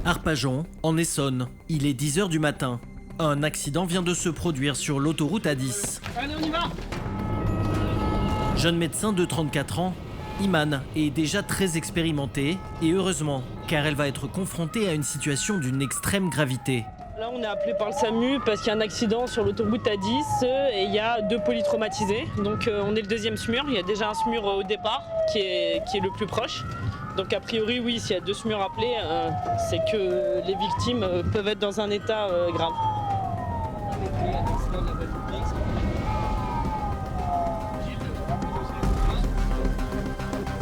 Arpajon, en Essonne, il est 10 h du matin. Un accident vient de se produire sur l'autoroute A10. Allez, on y va! Jeune médecin de 34 ans, Iman est déjà très expérimentée et heureusement, car elle va être confrontée à une situation d'une extrême gravité. Là, on est appelé par le SAMU parce qu'il y a un accident sur l'autoroute A10 et il y a 2 polytraumatisés. Donc on est le 2e SMUR, il y a déjà un SMUR au départ qui est le plus proche. Donc a priori, oui, s'il y a 2 SMUR appelés, c'est que les victimes peuvent être dans un état grave.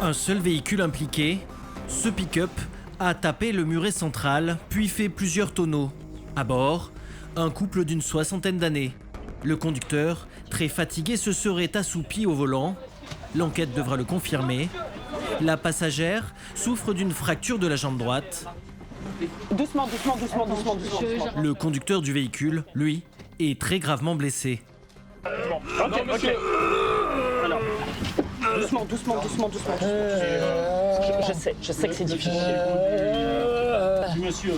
Un seul véhicule impliqué, ce pick-up, a tapé le muret central, puis fait plusieurs tonneaux. À bord, un couple d'une 60aine d'années. Le conducteur, très fatigué, se serait assoupi au volant. L'enquête devra le confirmer. La passagère souffre d'une fracture de la jambe droite. Doucement. Le conducteur du véhicule, lui, est très gravement blessé. Ok, monsieur. Alors, doucement. Je sais que c'est difficile. Monsieur,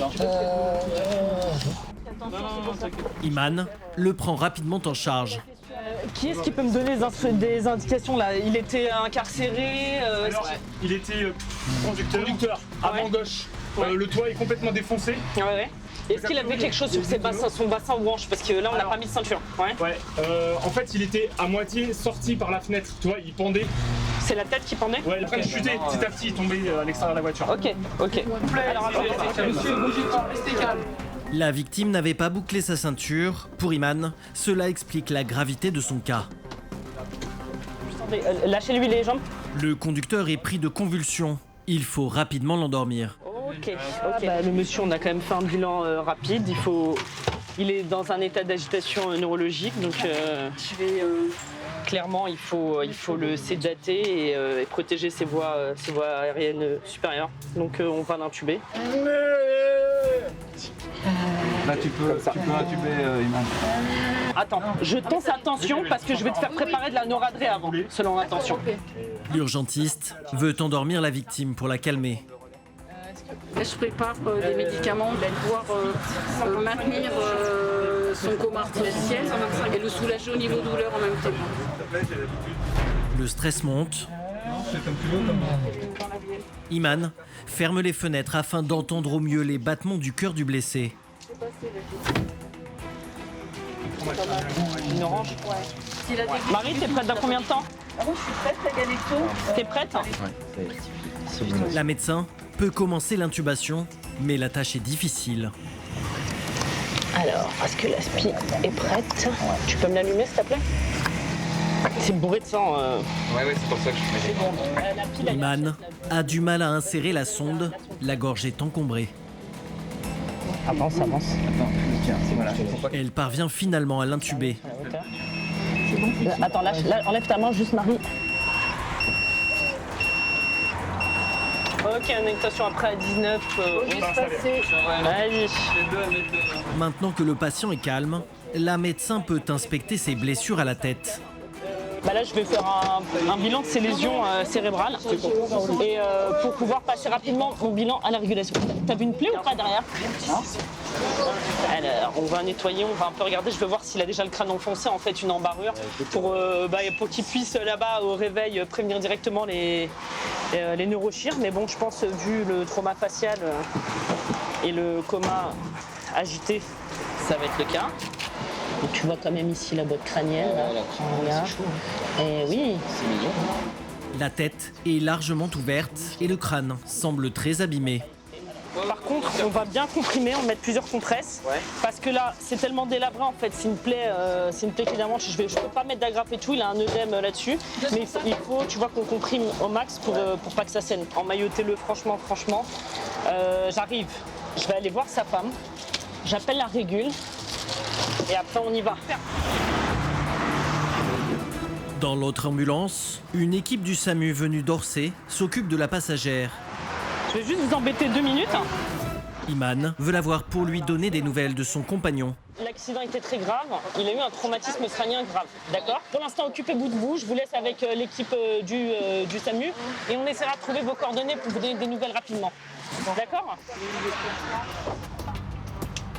Iman le prend rapidement en charge. Qui est-ce qui peut me donner des indications là? Il était incarcéré Il était conducteur avant gauche. Le toit est complètement défoncé. Ouais. Est-ce qu'il avait quelque chose sur son bassin ou hanche? Parce que là, on n'a pas mis de ceinture. Ouais. En fait, il était à moitié sorti par la fenêtre. Tu vois, il pendait. C'est la tête qui pendait? Ouais, il chutait petit à petit, il tombait à l'extérieur de la voiture. Ok. Alors, attendez. Monsieur, bougez pas, restez calme. La victime n'avait pas bouclé sa ceinture. Pour Iman, cela explique la gravité de son cas. Lâchez-lui les jambes. Le conducteur est pris de convulsions. Il faut rapidement l'endormir. Ok. Le monsieur, on a quand même fait un bilan rapide. Il est dans un état d'agitation neurologique, donc clairement, il faut le sédater et protéger ses voies aériennes supérieures. Donc on va l'intuber. Là, tu peux intuber Iman. Attends, je tense attention parce que je vais te faire préparer de la noradré avant, selon l'intention. L'urgentiste veut endormir la victime pour la calmer. Je prépare des médicaments pour pouvoir maintenir son coma artificiel et le soulager au niveau douleur en même temps. Le stress monte. Iman ferme les fenêtres afin d'entendre au mieux les battements du cœur du blessé. Une orange? Marie, t'es prête dans combien de temps? Je suis prête, la galette. T'es prête? La médecin peut commencer l'intubation, mais la tâche est difficile. Alors, est-ce que l'aspi est prête? Tu peux me l'allumer, s'il te plaît? C'est bourré de sang. Ouais, c'est pour ça que je mets. Iman a du mal à insérer la sonde, la gorge est encombrée. Avance. Tiens, voilà. Elle parvient finalement à l'intuber. Attends, enlève ta main, juste Marie. Ok, indexation après à 19. Vas-y. Maintenant que le patient est calme, la médecin peut inspecter ses blessures à la tête. Là, je vais faire un bilan de ses lésions cérébrales et pour pouvoir passer rapidement mon bilan à la régulation. T'as vu une plaie ou pas derrière? Alors, on va nettoyer, on va un peu regarder. Je vais voir s'il a déjà le crâne enfoncé, en fait, une embarrure, pour qu'il puisse là-bas au réveil prévenir directement les neurochires. Mais bon, je pense, vu le trauma facial et le coma agité, ça va être le cas. Et tu vois quand même ici la boîte crânienne. Là. Et oui. La tête est largement ouverte et le crâne semble très abîmé. Par contre, on va bien comprimer, on va mettre plusieurs compresses. Parce que là, c'est tellement délabré en fait, c'est une plaie évidemment, je peux pas mettre d'agrafe et tout, il a un œdème là-dessus. Mais il faut, tu vois, qu'on comprime au max pour pas que ça saigne. Emmaillotez-le franchement. J'arrive, je vais aller voir sa femme, j'appelle la régule. Et après, on y va. Dans l'autre ambulance, une équipe du SAMU venue d'Orsay s'occupe de la passagère. Je vais juste vous embêter 2 minutes. Iman veut la voir pour lui donner des nouvelles de son compagnon. L'accident était très grave, il a eu un traumatisme crânien grave, d'accord? Pour l'instant, occupez-vous de vous, je vous laisse avec l'équipe du SAMU et on essaiera de trouver vos coordonnées pour vous donner des nouvelles rapidement. D'accord.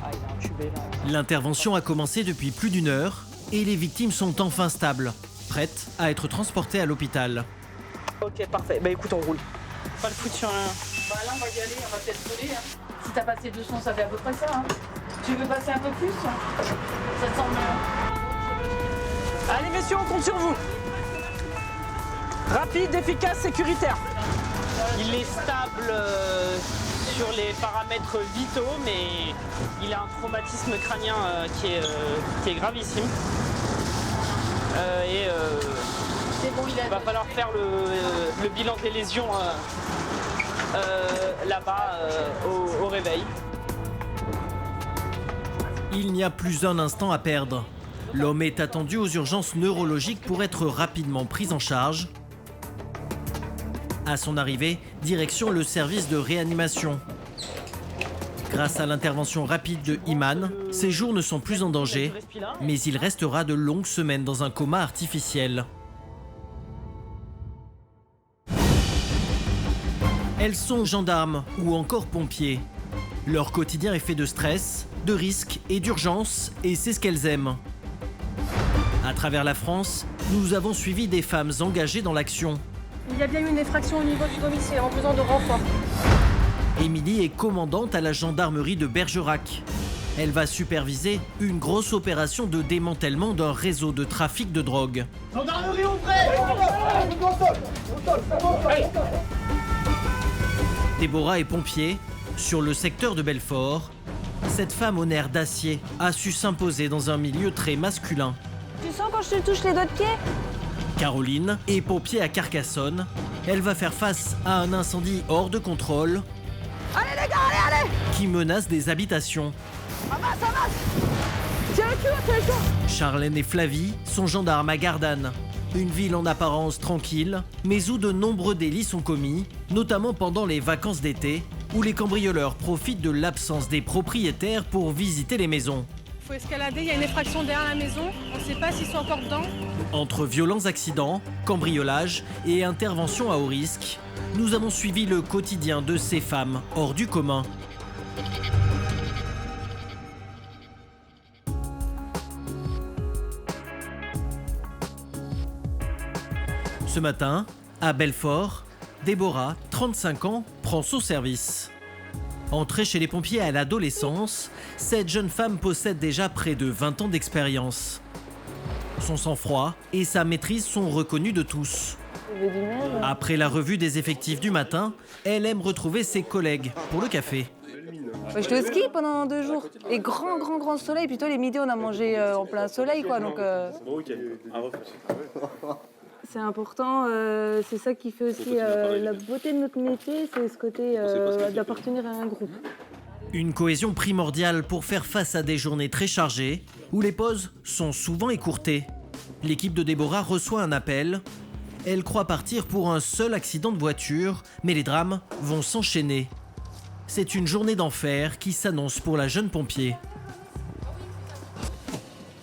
Ah, il est intubé là. L'intervention a commencé depuis plus d'1 heure et les victimes sont enfin stables, prêtes à être transportées à l'hôpital. Ok, parfait. Bah écoute, on roule. Pas le foutre sur un... Bah là, on va y aller, on va peut-être coller. Hein. Si t'as passé 200, ça fait à peu près ça. Hein. Tu veux passer un peu plus? Ça te semble mieux. Allez messieurs, on compte sur vous. Rapide, efficace, sécuritaire. Il est stable sur les paramètres vitaux, mais il a un traumatisme crânien qui est gravissime. C'est bon, Il va falloir faire le bilan des lésions là-bas au réveil. Il n'y a plus un instant à perdre. L'homme est attendu aux urgences neurologiques pour être rapidement pris en charge. À son arrivée, direction le service de réanimation. Grâce à l'intervention rapide de Iman, ses jours ne sont plus en danger, mais il restera de longues semaines dans un coma artificiel. Elles sont gendarmes ou encore pompiers. Leur quotidien est fait de stress, de risques et d'urgence, et c'est ce qu'elles aiment. À travers la France, nous avons suivi des femmes engagées dans l'action. Il y a bien eu une effraction au niveau du domicile en besoin de renfort. Émilie est commandante à la gendarmerie de Bergerac. Elle va superviser une grosse opération de démantèlement d'un réseau de trafic de drogue. Gendarmerie ouvrez! Déborah est pompier. Sur le secteur de Belfort, cette femme au nerf d'acier a su s'imposer dans un milieu très masculin. Tu sens quand je te touche les doigts de pied? Caroline est pompier à Carcassonne. Elle va faire face à un incendie hors de contrôle. Allez les gars, allez! Qui menace des habitations. Amasse! Tiens le cul, tiens le cul! Charlène et Flavie sont gendarmes à Gardanne. Une ville en apparence tranquille, mais où de nombreux délits sont commis, notamment pendant les vacances d'été, où les cambrioleurs profitent de l'absence des propriétaires pour visiter les maisons. Il faut escalader, il y a une effraction derrière la maison, on ne sait pas s'ils sont encore dedans. Entre violents accidents, cambriolages et interventions à haut risque, nous avons suivi le quotidien de ces femmes hors du commun. Ce matin, à Belfort, Déborah, 35 ans, prend son service. Entrée chez les pompiers à l'adolescence, cette jeune femme possède déjà près de 20 ans d'expérience. Son sang-froid et sa maîtrise sont reconnus de tous. Après la revue des effectifs du matin, elle aime retrouver ses collègues pour le café. J'étais au ski pendant 2 jours. Et grand soleil. Puis toi, les midis, on a mangé en plein soleil, quoi. Donc, c'est important. C'est ça qui fait aussi la beauté de notre métier. C'est ce côté d'appartenir à un groupe. Une cohésion primordiale pour faire face à des journées très chargées, où les pauses sont souvent écourtées. L'équipe de Déborah reçoit un appel. Elle croit partir pour un seul accident de voiture, mais les drames vont s'enchaîner. C'est une journée d'enfer qui s'annonce pour la jeune pompier.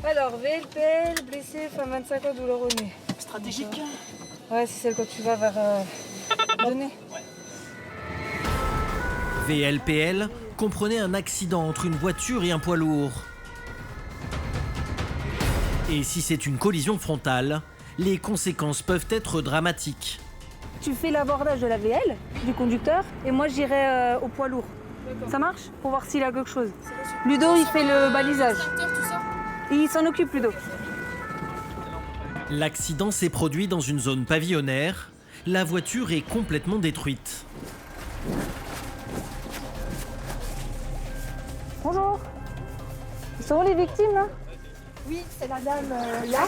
Alors, VLPL, blessé, femme 25 ans, douleur au nez. Stratégique. Ouais, c'est celle quand tu vas vers le nez. VLPL comprenait un accident entre une voiture et un poids lourd. Et si c'est une collision frontale, les conséquences peuvent être dramatiques. Tu fais l'abordage de la VL, du conducteur, et moi j'irai au poids lourd. Ça marche? Pour voir s'il a quelque chose. Ludo, il fait le balisage. Il s'en occupe, Ludo. L'accident s'est produit dans une zone pavillonnaire. La voiture est complètement détruite. Bonjour. Ils sont où les victimes là? Oui, c'est la dame là.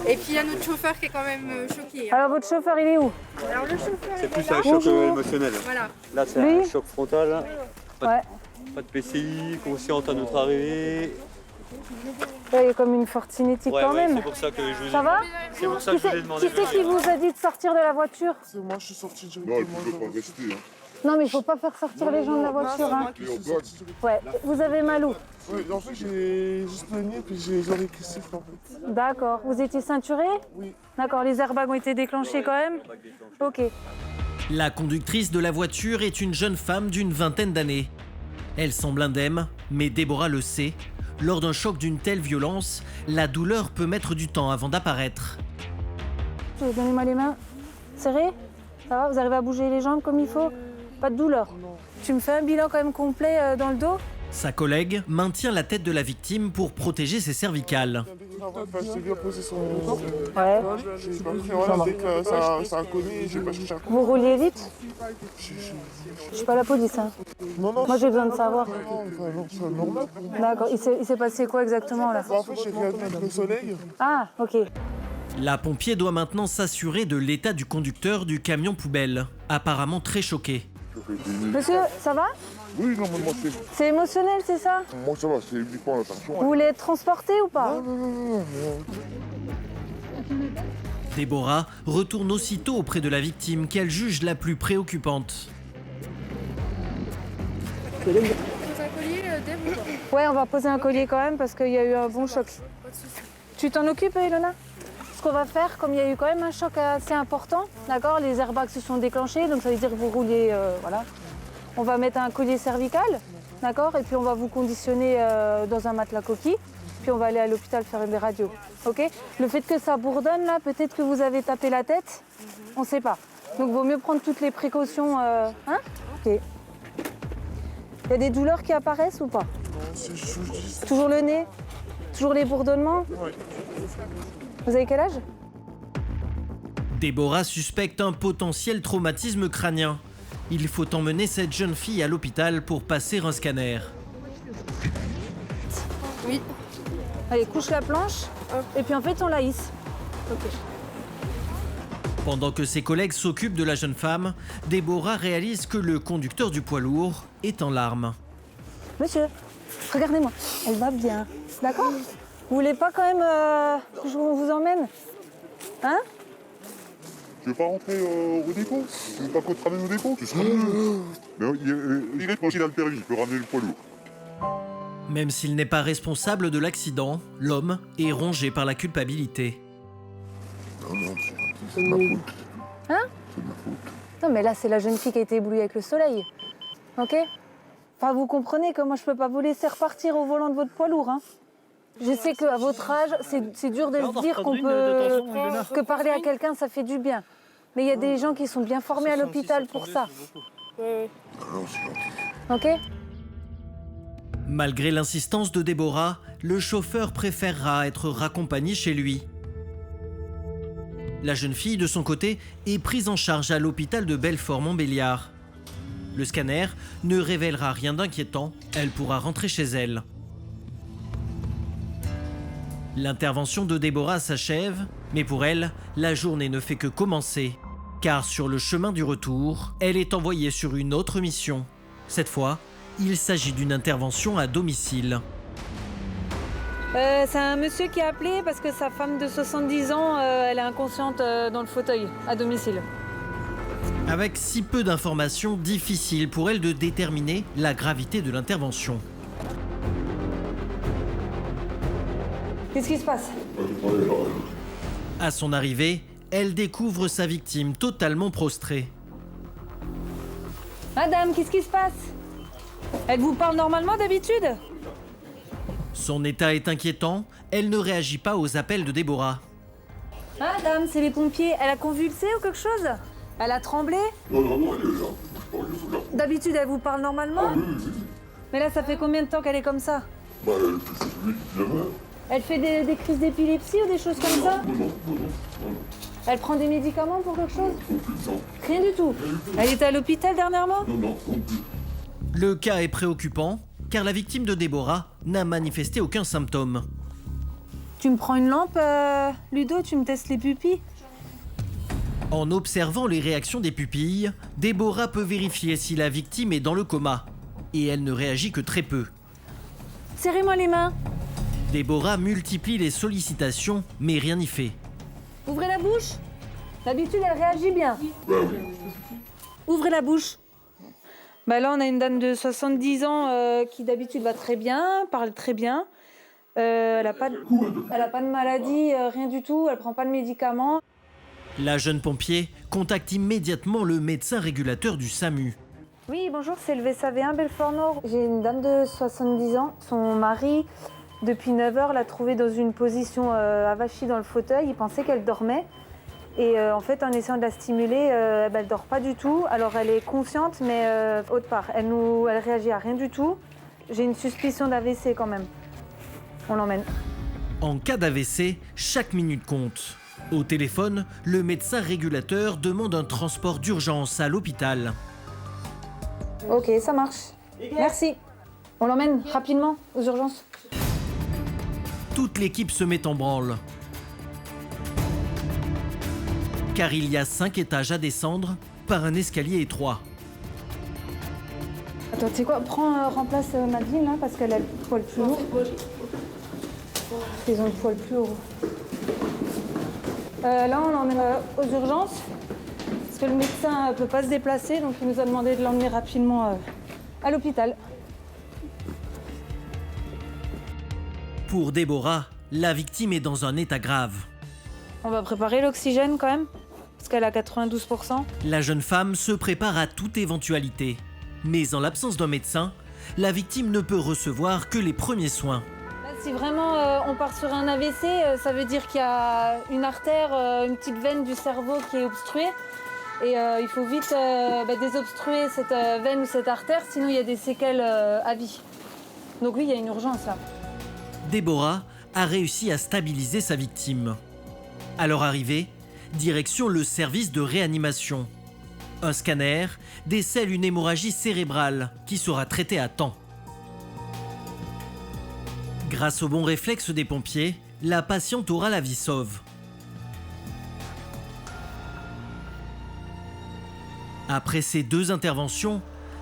Et puis il y a notre chauffeur qui est quand même choqué. Alors votre chauffeur il est où? Alors le chauffeur c'est plus là. un choc émotionnel. Voilà. Là c'est Lui un choc frontal. Ouais. Pas de PCI, consciente à notre arrivée. Ouais, il y a comme une forte cinétique quand même. C'est pour ça que je vous ai... Ça va? C'est pour ça que je vous ai demandé. Qui c'est qui vous a dit de sortir de la voiture? C'est moi, je suis sorti directement. Non, il ne peut pas rester. Hein. Non mais il faut pas faire sortir les gens de la voiture. Hein. Ouais, vous avez mal où? Oui, en fait j'ai juste le nez puis j'ai les oreilles qui sifflent en fait. D'accord, vous étiez ceinturé? Oui. D'accord, les airbags ont été déclenchés quand même? Ok. La conductrice de la voiture est une jeune femme d'une vingtaine d'années. Elle semble indemne, mais Déborah le sait. Lors d'un choc d'une telle violence, la douleur peut mettre du temps avant d'apparaître. Donnez-moi les mains. Serré? Ça va? Vous arrivez à bouger les jambes comme il faut? Pas de douleur? Tu me fais un bilan quand même complet dans le dos? Sa collègue maintient la tête de la victime pour protéger ses cervicales. Ouais. Vous rouliez vite? Je suis pas la police, hein. Moi j'ai besoin de savoir. D'accord. Il s'est passé quoi exactement là? En fait, j'ai regardé le soleil. Ah, ok. La pompier doit maintenant s'assurer de l'état du conducteur du camion poubelle, apparemment très choqué. Monsieur, ça va? Oui, non, mais moi c'est... C'est émotionnel, c'est ça? Moi ça va, c'est uniquement la tension. Vous voulez être transporté ou pas? Non. Déborah retourne aussitôt auprès de la victime qu'elle juge la plus préoccupante. Pose un collier, Deb, ou pas? Ouais, on va poser un collier quand même parce qu'il y a eu un bon choc. Pas de soucis. Tu t'en occupes, Ilona? Ce qu'on va faire, comme il y a eu quand même un choc assez important, d'accord, les airbags se sont déclenchés, donc ça veut dire que vous rouliez, voilà. On va mettre un collier cervical, d'accord, et puis on va vous conditionner dans un matelas coquille, puis on va aller à l'hôpital faire des radios, ok? Le fait que ça bourdonne là, peut-être que vous avez tapé la tête, on ne sait pas. Donc il vaut mieux prendre toutes les précautions, hein? Ok. Il y a des douleurs qui apparaissent ou pas? Non, c'est juste... Toujours le nez? Toujours les bourdonnements? Ouais. Vous avez quel âge? Déborah suspecte un potentiel traumatisme crânien. Il faut emmener cette jeune fille à l'hôpital pour passer un scanner. Oui. Allez, couche la planche, et puis en fait on la hisse. Ok. Pendant que ses collègues s'occupent de la jeune femme, Déborah réalise que le conducteur du poids lourd est en larmes. Monsieur, regardez-moi, elle va bien, d'accord? Vous voulez pas quand même que je vous emmène? Hein? Tu veux pas rentrer au dépôt? Tu veux pas qu'on te ramène au dépôt? Tu seras mieux. Mais il est tranquille dans le permis, je peux ramener le poids lourd. Même s'il n'est pas responsable de l'accident, l'homme est rongé par la culpabilité. Non, c'est ma faute. Hein? C'est ma faute. Non mais là c'est la jeune fille qui a été éblouie avec le soleil. Ok? Enfin vous comprenez que moi je peux pas vous laisser repartir au volant de votre poids lourd, hein? Je sais qu'à votre âge, c'est dur de se dire qu'on peut... que parler à quelqu'un, ça fait du bien. Mais il y a des gens qui sont bien formés à l'hôpital pour ça. Ok? Malgré l'insistance de Déborah, le chauffeur préférera être raccompagné chez lui. La jeune fille, de son côté, est prise en charge à l'hôpital de Belfort-Montbéliard. Le scanner ne révélera rien d'inquiétant, elle pourra rentrer chez elle. L'intervention de Déborah s'achève, mais pour elle, la journée ne fait que commencer. Car sur le chemin du retour, elle est envoyée sur une autre mission. Cette fois, il s'agit d'une intervention à domicile. C'est un monsieur qui a appelé parce que sa femme de 70 ans, elle est inconsciente dans le fauteuil, à domicile. Avec si peu d'informations, difficile pour elle de déterminer la gravité de l'intervention. Qu'est-ce qui se passe? À son arrivée, elle découvre sa victime totalement prostrée. Madame, qu'est-ce qui se passe? Elle vous parle normalement d'habitude? Son état est inquiétant, elle ne réagit pas aux appels de Déborah. Madame, c'est les pompiers. Elle a convulsé ou quelque chose? Elle a tremblé? Non, elle est là. D'habitude, elle vous parle normalement? Oui. Mais là, ça fait combien de temps qu'elle est comme ça? Bah, c'est lui qui vient. Elle fait des crises d'épilepsie ou des choses comme ça? Non. Elle prend des médicaments pour quelque chose? Non. Rien du tout. Elle était à l'hôpital dernièrement? Non plus. Le cas est préoccupant, car la victime de Déborah n'a manifesté aucun symptôme. Tu me prends une lampe, Ludo, tu me testes les pupilles? En observant les réactions des pupilles, Déborah peut vérifier si la victime est dans le coma. Et elle ne réagit que très peu. Serrez-moi les mains. Déborah multiplie les sollicitations, mais rien n'y fait. Ouvrez la bouche. D'habitude, elle réagit bien. Ouvrez la bouche. Bah là, on a une dame de 70 ans qui d'habitude va très bien, parle très bien. Elle a pas de maladie, rien du tout. Elle prend pas de médicaments. La jeune pompier contacte immédiatement le médecin régulateur du SAMU. Oui, bonjour, c'est le VSAV1 Belfort-Nord. J'ai une dame de 70 ans. Son mari, depuis 9 heures, l'a trouvée dans une position avachie dans le fauteuil. Il pensait qu'elle dormait. Et en fait, en essayant de la stimuler, elle ne dort pas du tout. Alors, elle est consciente, mais autre part. Elle réagit à rien du tout. J'ai une suspicion d'AVC quand même. On l'emmène. En cas d'AVC, chaque minute compte. Au téléphone, le médecin régulateur demande un transport d'urgence à l'hôpital. Ok, ça marche. Merci. On l'emmène rapidement aux urgences. Toute l'équipe se met en branle. Car il y a 5 étages à descendre par un escalier étroit. Attends, tu sais quoi, remplace Madeleine là, parce qu'elle a le poil plus lourd. Ils ont le poil plus lourd. Là, on l'emmène aux urgences, parce que le médecin ne peut pas se déplacer, donc il nous a demandé de l'emmener rapidement à l'hôpital. Pour Déborah, la victime est dans un état grave. On va préparer l'oxygène quand même, parce qu'elle a 92%. La jeune femme se prépare à toute éventualité. Mais en l'absence d'un médecin, la victime ne peut recevoir que les premiers soins. Là, si vraiment on part sur un AVC, ça veut dire qu'il y a une artère, une petite veine du cerveau qui est obstruée. Et il faut vite désobstruer cette veine ou cette artère, sinon il y a des séquelles à vie. Donc oui, il y a une urgence là. Déborah a réussi à stabiliser sa victime. À leur arrivée, direction le service de réanimation. Un scanner décèle une hémorragie cérébrale qui sera traitée à temps. Grâce au bon réflexe des pompiers, la patiente aura la vie sauve. Après ces 2 interventions,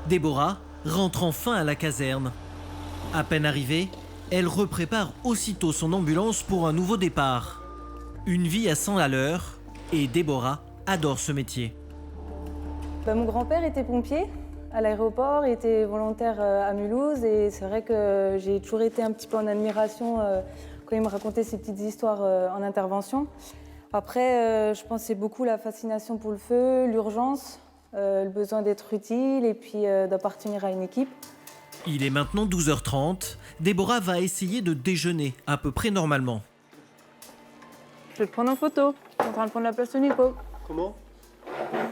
Déborah rentre enfin à la caserne. À peine arrivée, elle reprépare aussitôt son ambulance pour un nouveau départ. Une vie à 100 à l'heure, et Déborah adore ce métier. Mon grand-père était pompier à l'aéroport, il était volontaire à Mulhouse et c'est vrai que j'ai toujours été un petit peu en admiration quand il me racontait ces petites histoires en intervention. Après, je pense que c'est beaucoup la fascination pour le feu, l'urgence, le besoin d'être utile et puis d'appartenir à une équipe. Il est maintenant 12h30. Déborah va essayer de déjeuner à peu près normalement. Je vais te prendre en photo. Je suis en train de prendre la place de Nico. Comment?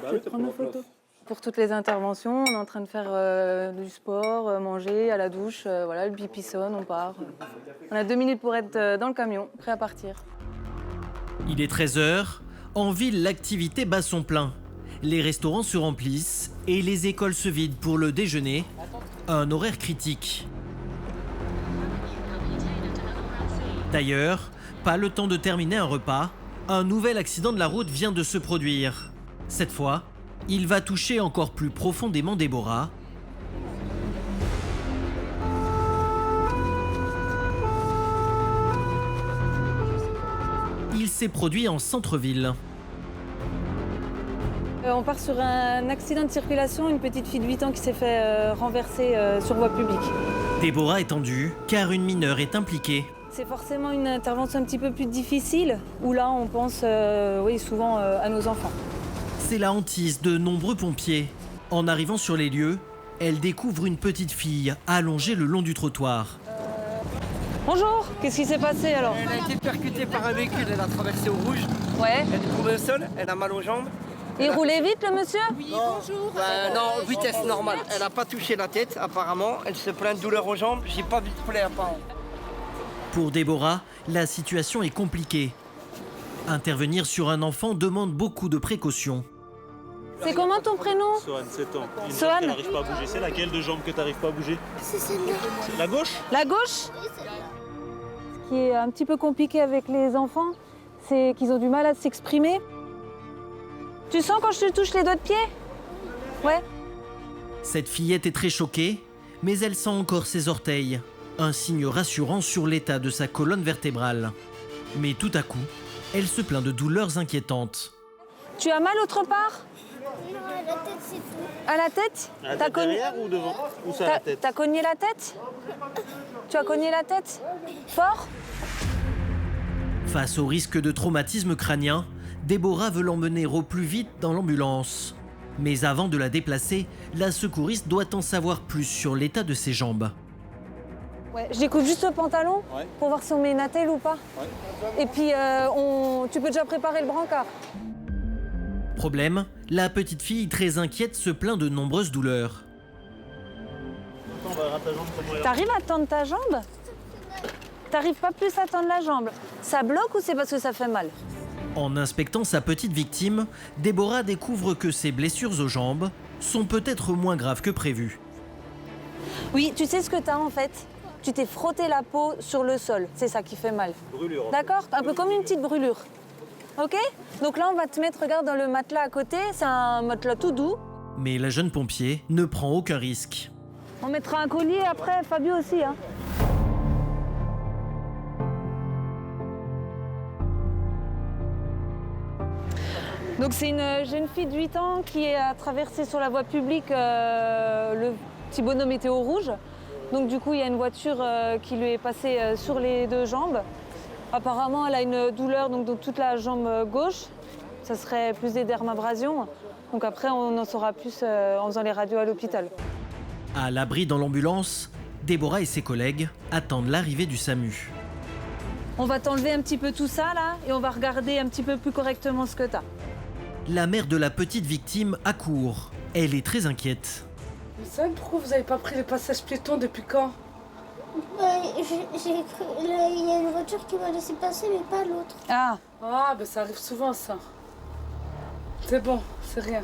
Je vais te prendre en photo. Pour toutes les interventions, on est en train de faire du sport, manger, à la douche. Voilà, le pipi sonne, on part. On a 2 minutes pour être dans le camion, prêt à partir. Il est 13h. En ville, l'activité bat son plein. Les restaurants se remplissent et les écoles se vident pour le déjeuner. Un horaire critique. D'ailleurs, pas le temps de terminer un repas, un nouvel accident de la route vient de se produire. Cette fois, il va toucher encore plus profondément Déborah. Il s'est produit en centre-ville. On part sur un accident de circulation, une petite fille de 8 ans qui s'est fait renverser sur voie publique. Déborah est tendue car une mineure est impliquée. C'est forcément une intervention un petit peu plus difficile, où là on pense souvent à nos enfants. C'est la hantise de nombreux pompiers. En arrivant sur les lieux, elle découvre une petite fille allongée le long du trottoir. Bonjour, qu'est-ce qui s'est passé alors? Elle a été percutée par un véhicule, elle a traversé au rouge. Ouais. Elle est tombée au sol, elle a mal aux jambes. Il roulait vite le monsieur? Oui, bonjour. Non, vitesse normale. Elle n'a pas touché la tête apparemment. Elle se plaint de douleur aux jambes. J'ai pas vu de plaie apparemment. Pour Déborah, la situation est compliquée. Intervenir sur un enfant demande beaucoup de précautions. C'est comment ton prénom? Sohan, 7 ans. Une Sohan. jambe qui n'arrive pas à bouger. C'est laquelle de jambe que tu n'arrives pas à bouger? C'est celle-là. C'est la gauche? La gauche? Ce qui est un petit peu compliqué avec les enfants, c'est qu'ils ont du mal à s'exprimer. Tu sens quand je te touche les doigts de pied? Ouais. Cette fillette est très choquée, mais elle sent encore ses orteils. Un signe rassurant sur l'état de sa colonne vertébrale. Mais tout à coup, elle se plaint de douleurs inquiétantes. Tu as mal autre part? Non, à la tête, c'est tout. À la tête? À la tête derrière ou devant? Ou ça à la tête? T'as cogné la tête? Tu as cogné la tête? Fort? Face au risque de traumatisme crânien, Déborah veut l'emmener au plus vite dans l'ambulance. Mais avant de la déplacer, la secouriste doit en savoir plus sur l'état de ses jambes. Ouais, je découpe juste le pantalon pour voir si on met une attelle ou pas. Et puis, tu peux déjà préparer le brancard. Problème, la petite fille très inquiète se plaint de nombreuses douleurs. T'arrives à tendre ta jambe? T'arrives pas plus à tendre la jambe? Ça bloque ou c'est parce que ça fait mal? En inspectant sa petite victime, Déborah découvre que ses blessures aux jambes sont peut-être moins graves que prévu. Oui, tu sais ce que t'as en fait? Tu t'es frotté la peau sur le sol, c'est ça qui fait mal. Brûlure. D'accord? Un peu comme une petite brûlure. Ok? Donc là, on va te mettre, regarde, dans le matelas à côté, c'est un matelas tout doux. Mais la jeune pompier ne prend aucun risque. On mettra un collier après, Fabio aussi, hein. Donc c'est une jeune fille de 8 ans qui a traversé sur la voie publique le petit bonhomme était au rouge. Donc du coup, il y a une voiture qui lui est passée sur les 2 jambes. Apparemment, elle a une douleur donc, dans toute la jambe gauche. Ça serait plus des dermabrasions. Donc après, on en saura plus en faisant les radios à l'hôpital. À l'abri dans l'ambulance, Déborah et ses collègues attendent l'arrivée du SAMU. On va t'enlever un petit peu tout ça là et on va regarder un petit peu plus correctement ce que t'as. La mère de la petite victime accourt. Elle est très inquiète. Vous savez pourquoi vous n'avez pas pris le passage piéton depuis quand? J'ai cru. Il y a une voiture qui m'a laissé passer, mais pas l'autre. Ah, ça arrive souvent ça. C'est bon, c'est rien.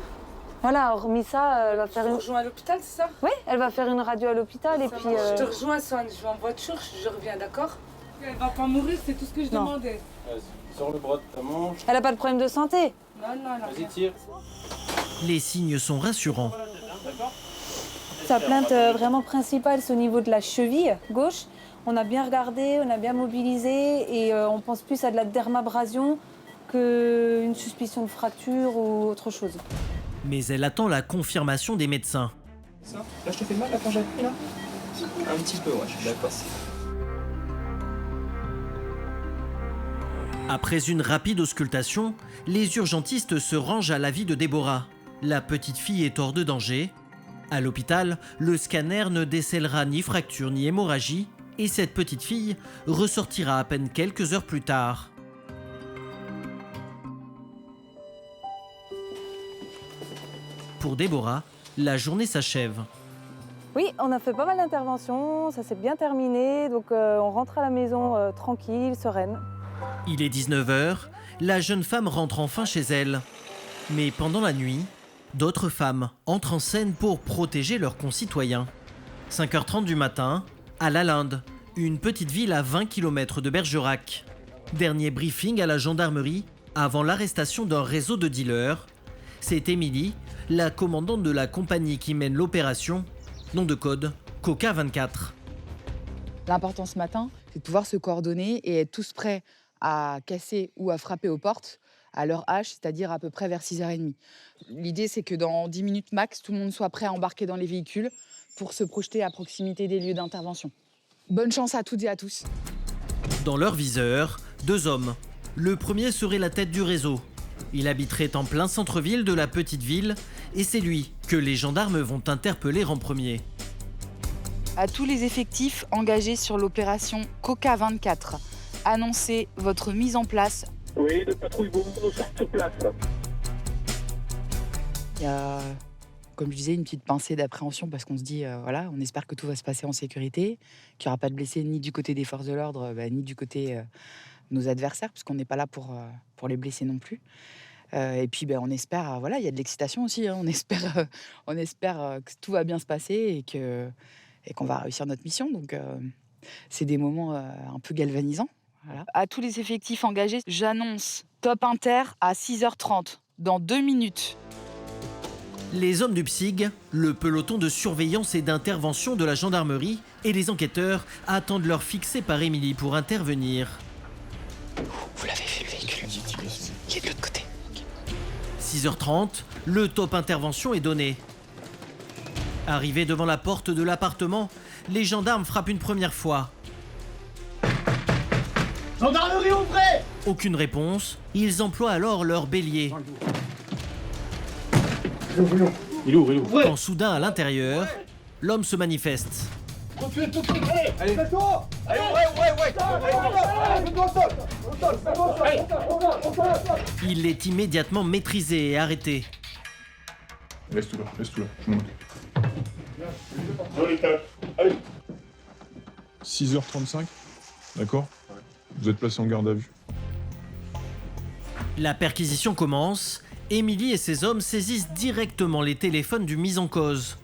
Voilà, hormis ça, elle va faire une... Tu rejoins à l'hôpital, c'est ça? Oui, elle va faire une radio à l'hôpital et puis... Je te rejoins, Sonia, je vais en voiture, je reviens, d'accord? Elle va pas mourir, c'est tout ce que je demandais. Sors le bras de ta manche. Elle a pas de problème de santé? Non, Vas-y, tire. Les signes sont rassurants. Sa plainte vraiment principale, c'est au niveau de la cheville gauche. On a bien regardé, on a bien mobilisé et on pense plus à de la dermabrasion qu'une suspicion de fracture ou autre chose. Mais elle attend la confirmation des médecins. Ça, là, je te fais mal la plongée là? Un petit peu, ouais, d'accord. Après une rapide auscultation, les urgentistes se rangent à l'avis de Déborah. La petite fille est hors de danger. À l'hôpital, le scanner ne décèlera ni fracture ni hémorragie et cette petite fille ressortira à peine quelques heures plus tard. Pour Déborah, la journée s'achève. Oui, on a fait pas mal d'interventions, ça s'est bien terminé, donc on rentre à la maison tranquille, sereine. Il est 19h, la jeune femme rentre enfin chez elle. Mais pendant la nuit, d'autres femmes entrent en scène pour protéger leurs concitoyens. 5h30 du matin, à Lalinde, une petite ville à 20 km de Bergerac. Dernier briefing à la gendarmerie avant l'arrestation d'un réseau de dealers. C'est Émilie, la commandante de la compagnie qui mène l'opération, nom de code Coca 24. L'important ce matin, c'est de pouvoir se coordonner et être tous prêts à casser ou à frapper aux portes à l'heure H, c'est-à-dire à peu près vers 6h30. L'idée, c'est que dans 10 minutes max, tout le monde soit prêt à embarquer dans les véhicules pour se projeter à proximité des lieux d'intervention. Bonne chance à toutes et à tous. Dans leur viseur, 2 hommes. Le premier serait la tête du réseau. Il habiterait en plein centre-ville de la petite ville et c'est lui que les gendarmes vont interpeller en premier. À tous les effectifs engagés sur l'opération Coca 24, annoncez votre mise en place. Oui, le patrouille sur place. Il y a, comme je disais, une petite pincée d'appréhension parce qu'on se dit, voilà, on espère que tout va se passer en sécurité, qu'il n'y aura pas de blessés ni du côté des forces de l'ordre, ni du côté de nos adversaires, puisqu'on n'est pas là pour les blesser non plus. Et puis, on espère, voilà, il y a de l'excitation aussi, hein, on espère que tout va bien se passer et qu'on va réussir notre mission. Donc, c'est des moments un peu galvanisants. Voilà. À tous les effectifs engagés, j'annonce top inter à 6h30, dans 2 minutes. Les hommes du PSIG, le peloton de surveillance et d'intervention de la gendarmerie et les enquêteurs attendent l'heure fixée par Émilie pour intervenir. Vous l'avez vu le véhicule? Il est de l'autre côté. 6h30, le top intervention est donné. Arrivés devant la porte de l'appartement, les gendarmes frappent une première fois. Gendarmerie, ouvrez! Aucune réponse, ils emploient alors leur bélier. Il ouvre. Quand soudain, à l'intérieur, l'homme se manifeste. Allez, fais-toi! Allez, ouais! Il est immédiatement maîtrisé et arrêté. Laisse tout là, je monte. Allez. 6h35, d'accord? Vous êtes placé en garde à vue. La perquisition commence. Émilie et ses hommes saisissent directement les téléphones du mis en cause.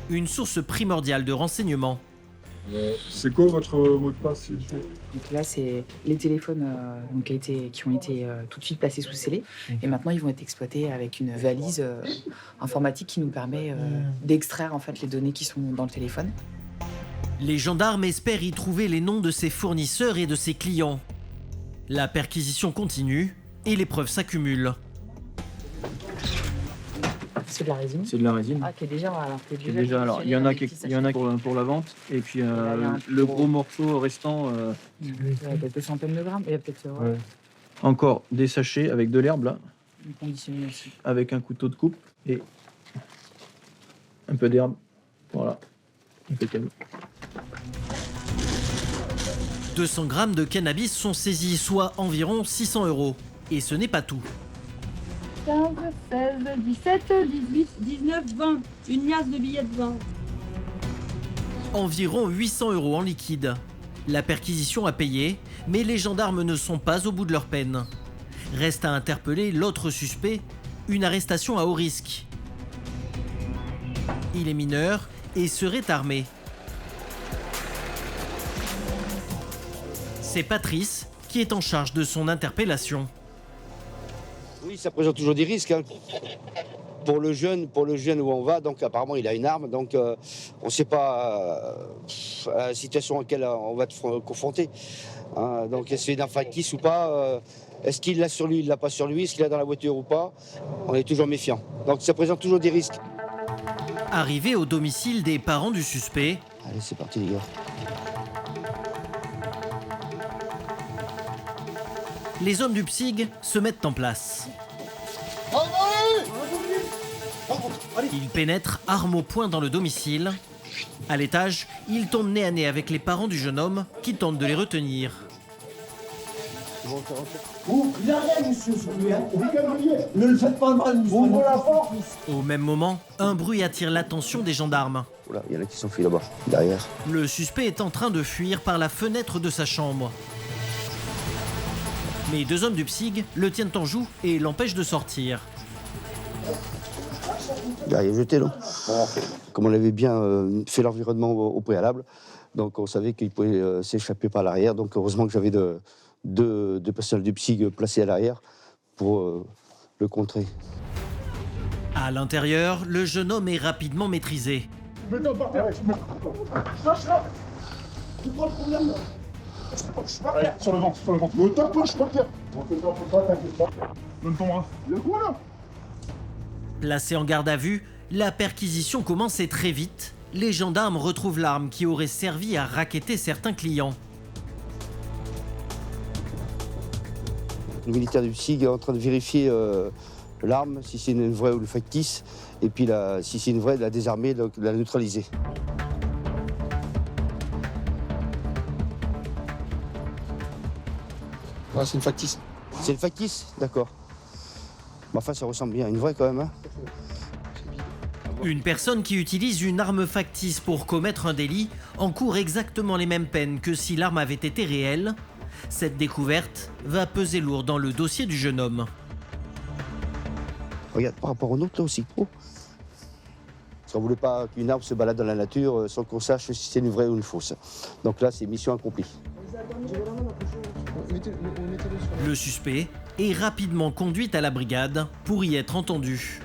Une source primordiale de renseignements. C'est quoi votre mot de passe, s'il vous plaît? Donc là, c'est les téléphones qui ont été tout de suite placés sous scellé. Et maintenant, ils vont être exploités avec une valise informatique qui nous permet d'extraire en fait les données qui sont dans le téléphone. Les gendarmes espèrent y trouver les noms de ses fournisseurs et de ses clients. La perquisition continue et les preuves s'accumulent. C'est de la résine. C'est de la résine. Ah, qui est déjà. Alors, il y en a pour la vente, et puis le gros morceau restant. Il y a quelques centaines de grammes. Il y a peut-être. Ouais. Encore des sachets avec de l'herbe là, Conditionné aussi. avec un couteau de coupe et un peu d'herbe. Voilà. Impeccable. 200 grammes de cannabis sont saisis, soit environ 600 €. Et ce n'est pas tout. 15, 16, 17, 18, 19, 20. Une liasse de billets de 20. Environ 800 € en liquide. La perquisition a payé, mais les gendarmes ne sont pas au bout de leur peine. Reste à interpeller l'autre suspect, une arrestation à haut risque. Il est mineur et serait armé. C'est Patrice qui est en charge de son interpellation. Oui, ça présente toujours des risques. Pour le jeune où on va, donc apparemment il a une arme, donc on ne sait pas la situation à laquelle on va être confronté. Donc est-ce qu'il est factice ou pas, est-ce qu'il l'a sur lui, il l'a pas sur lui, est-ce qu'il l'a dans la voiture ou pas, on est toujours méfiant. Donc ça présente toujours des risques. Arrivé au domicile des parents du suspect. Allez, c'est parti les gars. Les hommes du PSIG se mettent en place. Ils pénètrent armes au poing dans le domicile. À l'étage, ils tombent nez à nez avec les parents du jeune homme qui tentent de les retenir. Il a rien, monsieur, sur lui, hein. Ne le faites pas mal, monsieur. Ouvre la porte. Au même moment, un bruit attire l'attention des gendarmes. Oula, il y en a qui s'enfuient là-bas, derrière. Le suspect est en train de fuir par la fenêtre de sa chambre. Mais 2 hommes du PSIG le tiennent en joue et l'empêchent de sortir. Derrière jeté, là. Comme on avait bien fait l'environnement au préalable, donc on savait qu'il pouvait s'échapper par l'arrière. Donc heureusement que j'avais deux personnels du PSIG placés à l'arrière pour le contrer. À l'intérieur, le jeune homme est rapidement maîtrisé. Mets-toi par terre. Lâche là. Tu prends le problème là. Allez, sur le ventre. Ne t'approche pas, terre. Donne ton bras. Il y a quoi là? Placé en garde à vue, la perquisition commence et très vite, les gendarmes retrouvent l'arme qui aurait servi à racketter certains clients. Le militaire du PSIG est en train de vérifier l'arme, si c'est une vraie ou une factice, et puis si c'est une vraie, de la désarmer, de la neutraliser. Ouais, c'est une factice. C'est une factice? D'accord. Mais enfin, ça ressemble bien à une vraie quand même, hein. Une personne qui utilise une arme factice pour commettre un délit encourt exactement les mêmes peines que si l'arme avait été réelle. Cette découverte va peser lourd dans le dossier du jeune homme. Regarde, par rapport aux nôtres, là aussi, pro. Parce qu'on ne voulait pas qu'une arme se balade dans la nature sans qu'on sache si c'est une vraie ou une fausse. Donc là, c'est mission accomplie. Le suspect est rapidement conduit à la brigade pour y être entendu.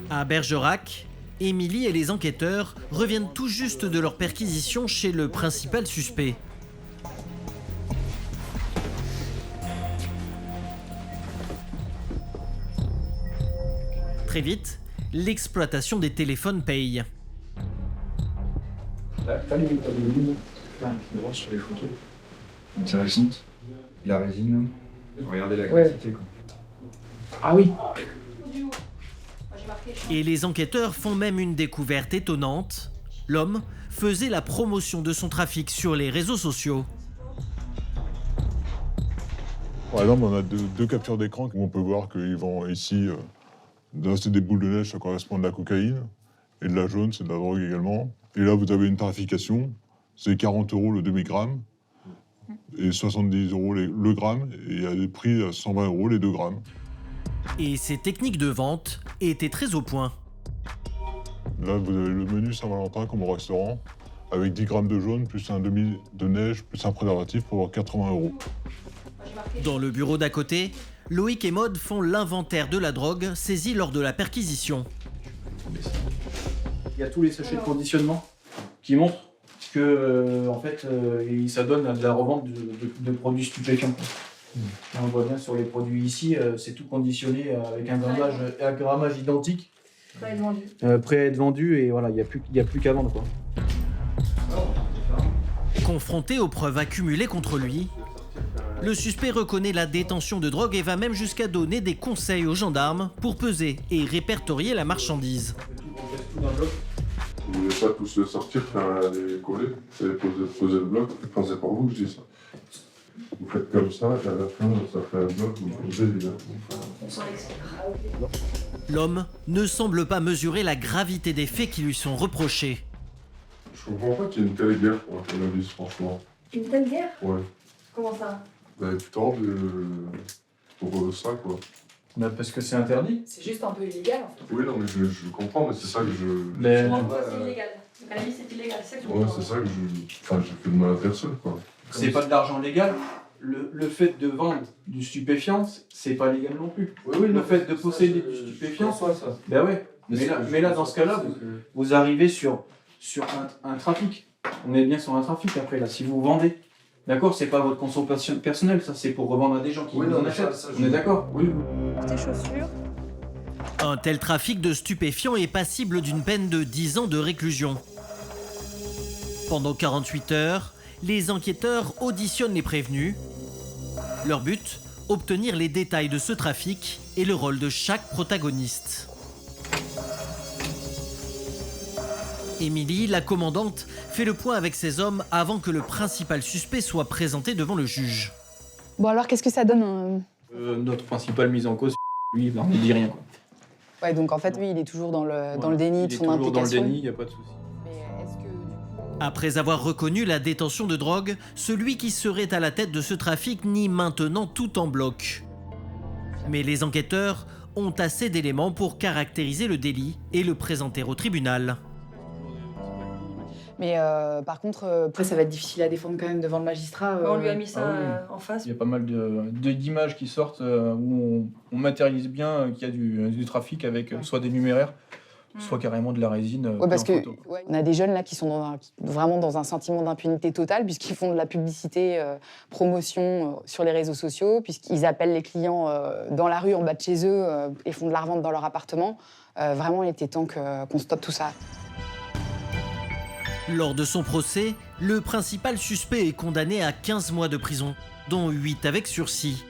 À Bergerac, Émilie et les enquêteurs reviennent tout juste de leur perquisition chez le principal suspect. Très vite, l'exploitation des téléphones paye. T'as les méthodes de mine sur les photos. Intéressante. La résine. Regardez la quantité. Quoi. Ah oui. Et les enquêteurs font même une découverte étonnante. L'homme faisait la promotion de son trafic sur les réseaux sociaux. Par exemple, on a deux captures d'écran où on peut voir qu'ils vont ici, là c'est des boules de neige, ça correspond à de la cocaïne, et de la jaune, c'est de la drogue également. Et là, vous avez une tarification, c'est 40 € le demi-gramme, et 70 € le gramme, et il y a des prix à 120 € les 2 grammes. Et ces techniques de vente étaient très au point. Là, vous avez le menu Saint-Valentin comme au restaurant, avec 10 grammes de jaune, plus un demi de neige, plus un préservatif pour avoir 80 €. Dans le bureau d'à côté, Loïc et Maud font l'inventaire de la drogue saisie lors de la perquisition. Il y a tous les sachets de conditionnement qui montrent que, en fait, ça donne de la revente de produits stupéfiants. Et on voit bien sur les produits ici, c'est tout conditionné avec un grammage identique. Prêt à être vendu. Prêt à être vendu et voilà, il n'y a plus qu'à vendre, quoi. Confronté aux preuves accumulées contre lui, le suspect reconnaît la détention de drogue et va même jusqu'à donner des conseils aux gendarmes pour peser et répertorier la marchandise. Vous ne voulez pas tous le sortir, faire les coller, poser le bloc, enfin c'est pour vous que je dis ça. Vous faites comme ça, et à la fin, ça fait un bloc, vous posez évidemment. L'homme ne semble pas mesurer la gravité des faits qui lui sont reprochés. Je comprends pas qu'il y ait une telle guerre pour un cannabis, franchement. Une telle guerre? Ouais. Comment ça? Vous avez du temps pour ça, quoi. Bah parce que c'est interdit. C'est juste un peu illégal en fait. Oui, non, mais je comprends, mais c'est ça que je... Mais... C'est illégal. Le cannabis c'est illégal, c'est tout. Ouais, c'est ça que Enfin, j'ai fait de mal à personne, quoi. C'est pas de l'argent légal. Le fait de vendre du stupéfiant, c'est pas légal non plus. Oui, le fait de posséder du stupéfiant, ça. Ben ouais. Mais là, dans ce cas-là, vous arrivez sur un trafic. On est bien sur un trafic après, là, si vous vendez. D'accord, c'est pas votre consommation personnelle, ça c'est pour revendre à des gens qui vous en achètent. On est d'accord? Oui. Tes chaussures. Un tel trafic de stupéfiants est passible d'une peine de 10 ans de réclusion. Pendant 48 heures, les enquêteurs auditionnent les prévenus. Leur but, obtenir les détails de ce trafic et le rôle de chaque protagoniste. Émilie, la commandante, fait le point avec ses hommes avant que le principal suspect soit présenté devant le juge. Bon alors, qu'est-ce que ça donne Notre principal mise en cause, lui, il ne dit rien. Quoi. Ouais, donc en fait, oui, il est toujours dans le déni de son implication. Il est toujours dans le déni, il n'y a pas de souci. Après avoir reconnu la détention de drogue, celui qui serait à la tête de ce trafic nie maintenant tout en bloc. Mais les enquêteurs ont assez d'éléments pour caractériser le délit et le présenter au tribunal. Mais par contre, après, ça va être difficile à défendre quand même devant le magistrat. On lui a mis ça en face. Il y a pas mal d'images qui sortent où on matérialise bien qu'il y a du trafic avec soit des numéraires, soit carrément de la résine. Ouais, parce que on a des jeunes là qui sont vraiment dans un sentiment d'impunité totale puisqu'ils font de la publicité, promotion sur les réseaux sociaux, puisqu'ils appellent les clients dans la rue en bas de chez eux et font de la revente dans leur appartement. Vraiment, il était temps qu'on stoppe tout ça. Lors de son procès, le principal suspect est condamné à 15 mois de prison, dont 8 avec sursis.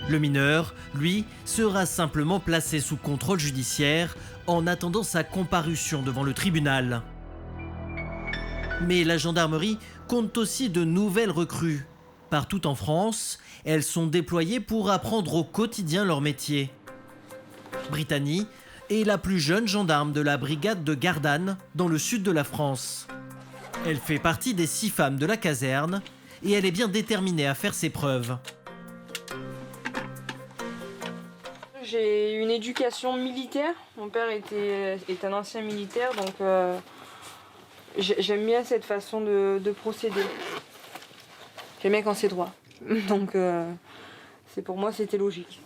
Le mineur, lui, sera simplement placé sous contrôle judiciaire en attendant sa comparution devant le tribunal. Mais la gendarmerie compte aussi de nouvelles recrues. Partout en France, elles sont déployées pour apprendre au quotidien leur métier. Brittany est la plus jeune gendarme de la brigade de Gardanne, dans le sud de la France. Elle fait partie des 6 femmes de la caserne et elle est bien déterminée à faire ses preuves. J'ai une éducation militaire. Mon père est un ancien militaire, donc j'aime bien cette façon de procéder. J'aime bien quand c'est droit. Donc pour moi, c'était logique.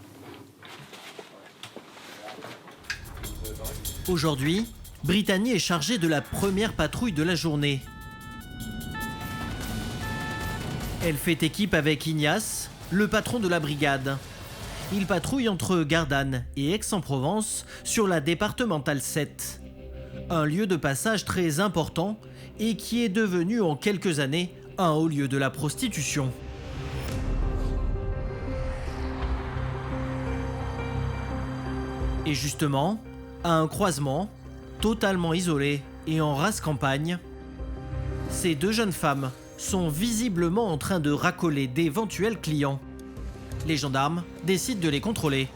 Aujourd'hui, Brittany est chargée de la première patrouille de la journée. Elle fait équipe avec Ignace, le patron de la brigade. Il patrouille entre Gardanne et Aix-en-Provence sur la départementale 7. Un lieu de passage très important et qui est devenu en quelques années un haut lieu de la prostitution. Et justement, à un croisement, totalement isolé et en rase campagne, ces deux jeunes femmes sont visiblement en train de racoler d'éventuels clients. Les gendarmes décident de les contrôler.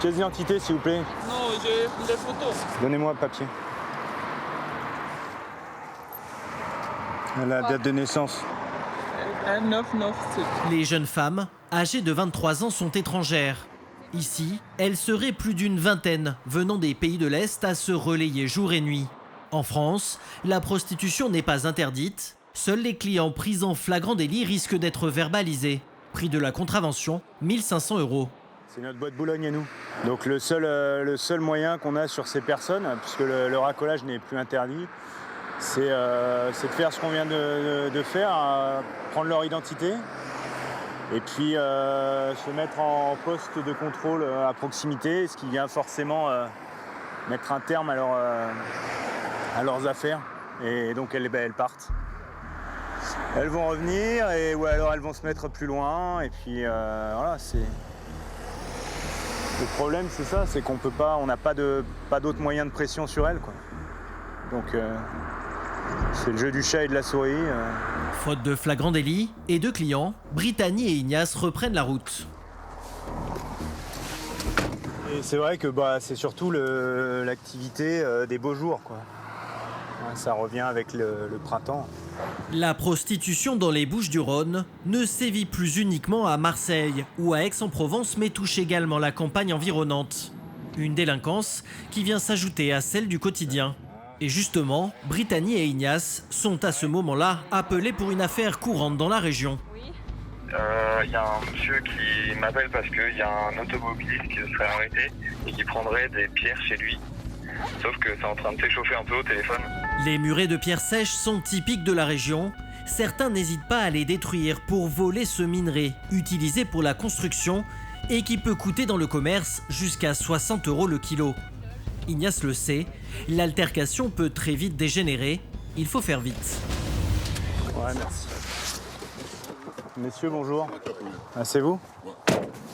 Pièce d'identité, s'il vous plaît. Non, j'ai des photos. Donnez-moi le papier. La date de naissance. 997. Les jeunes femmes, âgées de 23 ans, sont étrangères. Ici, elles seraient plus d'une vingtaine, venant des pays de l'Est à se relayer jour et nuit. En France, la prostitution n'est pas interdite. Seuls les clients pris en flagrant délit risquent d'être verbalisés. Prix de la contravention, 1 500 €. C'est notre boîte Boulogne à nous. Donc le seul moyen qu'on a sur ces personnes, puisque le racolage n'est plus interdit, c'est de faire ce qu'on vient de faire, prendre leur identité et puis se mettre en poste de contrôle à proximité, ce qui vient forcément mettre un terme à leurs affaires. Et donc elles partent. Elles vont revenir ou alors elles vont se mettre plus loin et puis voilà, c'est... Le problème c'est ça, c'est qu'on peut pas, on n'a pas d'autres moyens de pression sur elles, quoi. Donc c'est le jeu du chat et de la souris. Faute de flagrant délit et de clients, Brittany et Ignace reprennent la route. Et c'est vrai que c'est surtout l'activité des beaux jours, quoi. Ça revient avec le printemps. La prostitution dans les Bouches-du-Rhône ne sévit plus uniquement à Marseille ou à Aix-en-Provence, mais touche également la campagne environnante. Une délinquance qui vient s'ajouter à celle du quotidien. Et justement, Brittany et Ignace sont à ce moment-là appelés pour une affaire courante dans la région. Il y a un monsieur qui m'appelle parce qu'il y a un automobiliste qui se serait arrêté et qui prendrait des pierres chez lui. Sauf que c'est en train de s'échauffer un peu au téléphone. Les murets de pierres sèches sont typiques de la région. Certains n'hésitent pas à les détruire pour voler ce minerai utilisé pour la construction et qui peut coûter dans le commerce jusqu'à 60 € le kilo. Ignace le sait, l'altercation peut très vite dégénérer. Il faut faire vite. Ouais, merci. Messieurs, bonjour. Ah, c'est vous ?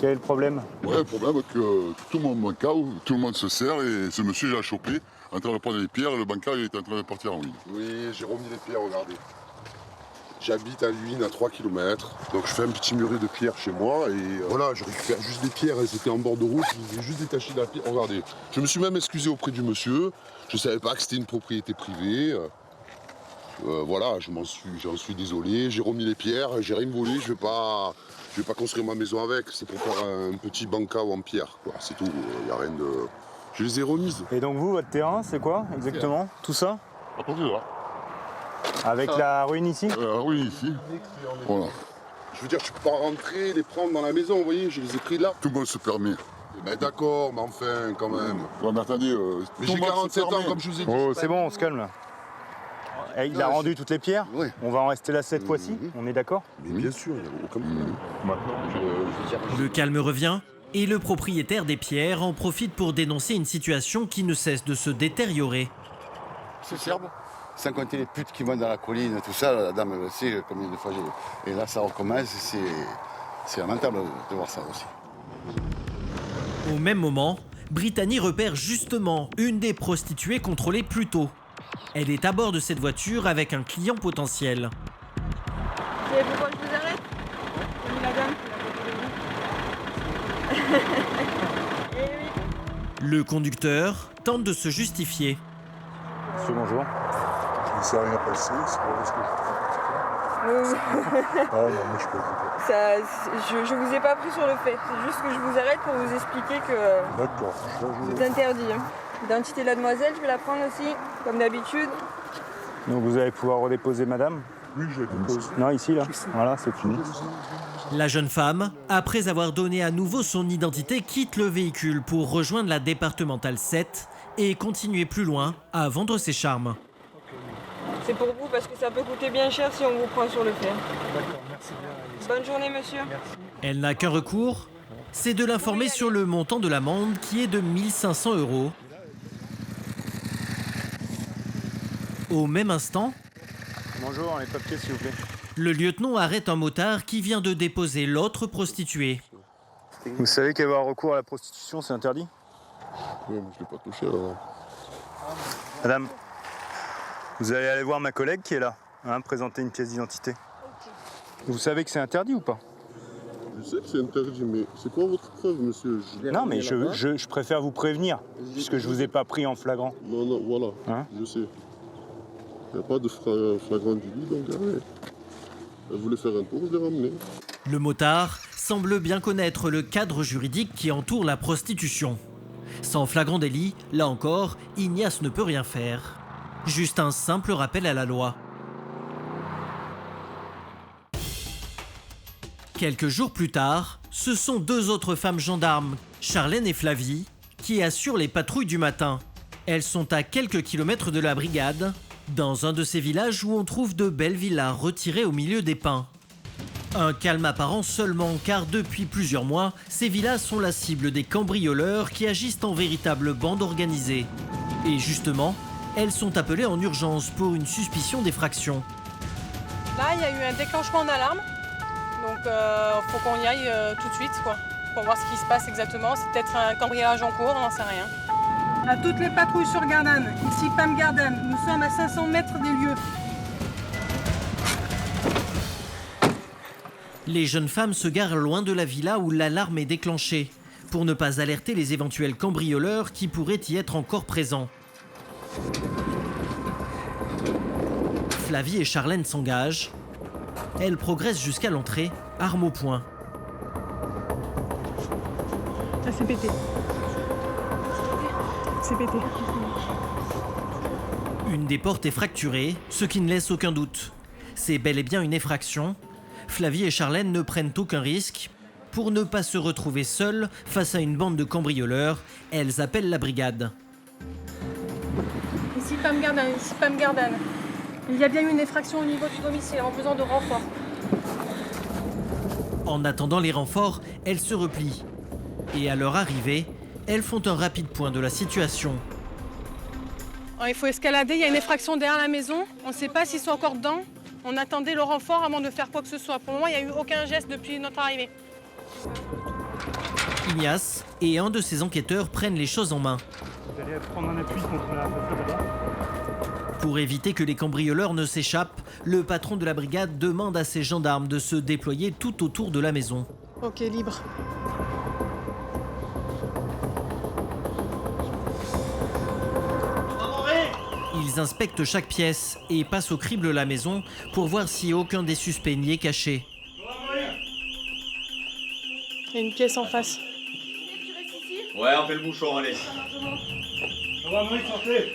Quel est le problème ? Ouais, le problème c'est que tout le monde banca, tout le monde se sert et ce monsieur il a chopé en train de prendre les pierres et le banca il est en train de partir en ligne. Oui, j'ai remis les pierres, regardez. J'habite à Luynes, à 3 km, donc je fais un petit muret de pierres chez moi et voilà, je récupère juste des pierres, elles étaient en bord de route, je les ai juste détachées de la pierre. Regardez, je me suis même excusé auprès du monsieur, je savais pas que c'était une propriété privée. Voilà, j'en suis désolé, j'ai remis les pierres, j'ai rien volé, je vais pas construire ma maison avec, c'est pour faire un petit banca en pierre, quoi, c'est tout, y a rien de... Je les ai remises. Et donc vous, votre terrain, c'est quoi exactement ? Tout ça ? À partir de là. Avec la ruine ici ? La ruine ici, voilà. Je veux dire, je peux pas rentrer, les prendre dans la maison, vous voyez, je les ai pris là. Tout le monde se permet. Ben d'accord, mais enfin, quand même. Ouais, mais attendez, mais j'ai 47 ans, comme je vous ai dit. Oh, c'est bon, on se calme là. Et il a rendu toutes les pierres. Oui. On va en rester là cette fois-ci, on est d'accord ? Mais bien sûr, il n'y a aucun problème. Le calme revient et le propriétaire des pierres en profite pour dénoncer une situation qui ne cesse de se détériorer. C'est Serbe, sans compter les putes qui vont dans la colline, tout ça, la dame elle sait combien de fois j'ai... Et là ça recommence, c'est lamentable de voir ça aussi. Au même moment, Brittany repère justement une des prostituées contrôlées plus tôt. Elle est à bord de cette voiture avec un client potentiel. Et pourquoi je vous arrête ? La dame. Le conducteur tente de se justifier. Monsieur, bonjour. Il ne s'est rien passé, c'est pas parce que Ah non, mais je peux pas. Je vous ai pas pris sur le fait, c'est juste que je vous arrête pour vous expliquer que D'accord. c'est interdit. L'identité de la demoiselle, je vais la prendre aussi, comme d'habitude. Donc vous allez pouvoir redéposer madame ? Oui, je la dépose. Non, ici, là. Voilà, c'est fini. La jeune femme, après avoir donné à nouveau son identité, quitte le véhicule pour rejoindre la départementale 7 et continuer plus loin à vendre ses charmes. C'est pour vous parce que ça peut coûter bien cher si on vous prend sur le fait. D'accord, merci bien. Bonne journée, monsieur. Merci. Elle n'a qu'un recours, c'est de l'informer sur le montant de l'amende qui est de 1 500 €. Au même instant, Bonjour, les papiers s'il vous plaît. le lieutenant arrête un motard qui vient de déposer l'autre prostituée. Vous savez qu'avoir recours à la prostitution, c'est interdit? Oui, mais je ne l'ai pas touché alors. Madame, vous allez aller voir ma collègue qui est là, hein, présenter une pièce d'identité. Vous savez que c'est interdit ou pas? Je sais que c'est interdit, mais c'est quoi votre preuve, monsieur? Non, mais je préfère vous prévenir, puisque je vous ai pas pris en flagrant. Non, non, voilà, Hein? je sais. Il n'y a pas de flagrant délit, donc ouais. Elle voulait faire un tour, je l'ai ramené. Le motard semble bien connaître le cadre juridique qui entoure la prostitution. Sans flagrant délit, là encore, Ignace ne peut rien faire. Juste un simple rappel à la loi. Quelques jours plus tard, ce sont deux autres femmes gendarmes, Charlène et Flavie, qui assurent les patrouilles du matin. Elles sont à quelques kilomètres de la brigade, dans un de ces villages où on trouve de belles villas retirées au milieu des pins. Un calme apparent seulement car depuis plusieurs mois, ces villas sont la cible des cambrioleurs qui agissent en véritable bande organisée. Et justement, elles sont appelées en urgence pour une suspicion d'effraction. Là, il y a eu un déclenchement d'alarme. Donc, faut qu'on y aille tout de suite, quoi, pour voir ce qui se passe exactement. C'est peut-être un cambriolage en cours, on n'en sait rien. À toutes les patrouilles sur Gardanne, ici Pam Gardanne, nous sommes à 500 mètres des lieux. Les jeunes femmes se garent loin de la villa où l'alarme est déclenchée, pour ne pas alerter les éventuels cambrioleurs qui pourraient y être encore présents. Flavie et Charlène s'engagent. Elles progressent jusqu'à l'entrée, arme au poing. Ça s'est pété. C'est pété. Une des portes est fracturée, ce qui ne laisse aucun doute. C'est bel et bien une effraction. Flavie et Charlène ne prennent aucun risque. Pour ne pas se retrouver seules face à une bande de cambrioleurs, elles appellent la brigade. Ici Pam Gardanne, ici Pam Gardanne. Il y a bien eu une effraction au niveau du domicile en besoin de renfort. En attendant les renforts, elles se replient. Et à leur arrivée, elles font un rapide point de la situation. Alors, il faut escalader, il y a une effraction derrière la maison. On ne sait pas s'ils sont encore dedans. On attendait le renfort avant de faire quoi que ce soit. Pour le moment, il n'y a eu aucun geste depuis notre arrivée. Ignace et un de ses enquêteurs prennent les choses en main. Vous allez prendre un appui contre la façade là-bas. Pour éviter que les cambrioleurs ne s'échappent, le patron de la brigade demande à ses gendarmes de se déployer tout autour de la maison. Ok, libre. Ils inspectent chaque pièce et passent au crible la maison pour voir si aucun des suspects n'y est caché. Il y a une pièce en face. Ouais, on fait le bouchon, allez. On va mourir, sortez.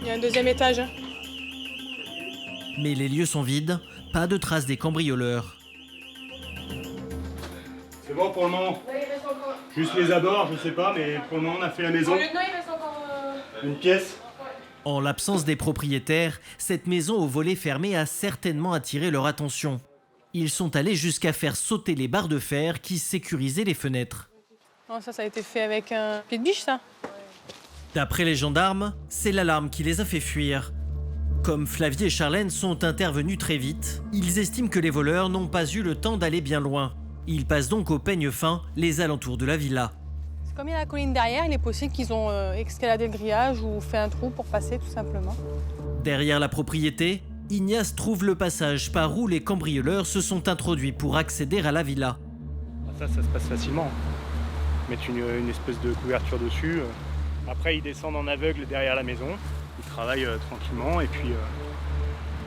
Il y a un deuxième étage. Mais les lieux sont vides, pas de traces des cambrioleurs. C'est bon pour le moment. Là, il reste encore... Juste les abords, je sais pas, mais pour le moment on a fait la maison. Pour le lieutenant, il reste encore... Une pièce. En l'absence des propriétaires, cette maison au volet fermé a certainement attiré leur attention. Ils sont allés jusqu'à faire sauter les barres de fer qui sécurisaient les fenêtres. Oh, ça a été fait avec un pied de biche, ça. D'après les gendarmes, c'est l'alarme qui les a fait fuir. Comme Flavie et Charlène sont intervenus très vite, ils estiment que les voleurs n'ont pas eu le temps d'aller bien loin. Ils passent donc au peigne fin les alentours de la villa. Comme il y a la colline derrière, il est possible qu'ils ont escaladé le grillage ou fait un trou pour passer, tout simplement. Derrière la propriété, Ignace trouve le passage par où les cambrioleurs se sont introduits pour accéder à la villa. Ça se passe facilement. Mettre une espèce de couverture dessus. Après, ils descendent en aveugle derrière la maison. Ils travaillent tranquillement et puis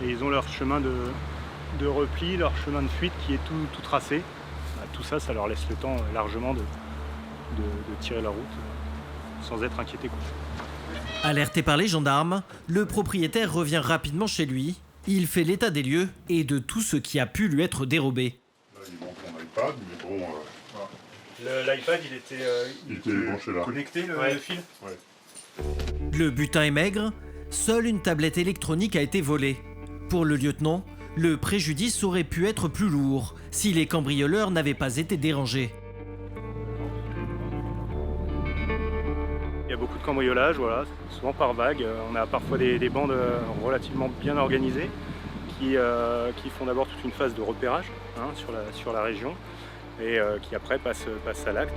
et ils ont leur chemin de repli, leur chemin de fuite qui est tout tracé. Tout ça, ça leur laisse le temps largement de tirer la route sans être inquiétés. Alerté par les gendarmes, le propriétaire revient rapidement chez lui. Il fait l'état des lieux et de tout ce qui a pu lui être dérobé. Là, il manque mon iPad, mais bon... L'iPad, il était branché là. Connecté, le fil. Ouais. Le butin est maigre, seule une tablette électronique a été volée. Pour le lieutenant, le préjudice aurait pu être plus lourd si les cambrioleurs n'avaient pas été dérangés. beaucoup de cambriolages, voilà, souvent par vague. On a parfois des bandes relativement bien organisées qui font d'abord toute une phase de repérage sur la région et qui après passent à l'acte.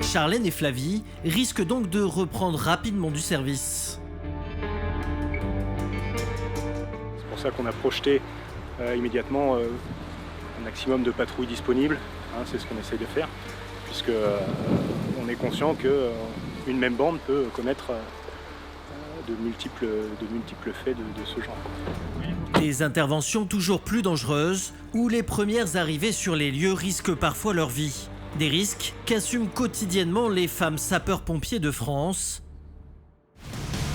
Charlène et Flavie risquent donc de reprendre rapidement du service. C'est pour ça qu'on a projeté immédiatement un maximum de patrouilles disponibles, c'est ce qu'on essaye de faire, puisque on est conscient qu'une même bande peut commettre de multiples faits de ce genre. Des interventions toujours plus dangereuses, où les premières arrivées sur les lieux risquent parfois leur vie. Des risques qu'assument quotidiennement les femmes sapeurs-pompiers de France.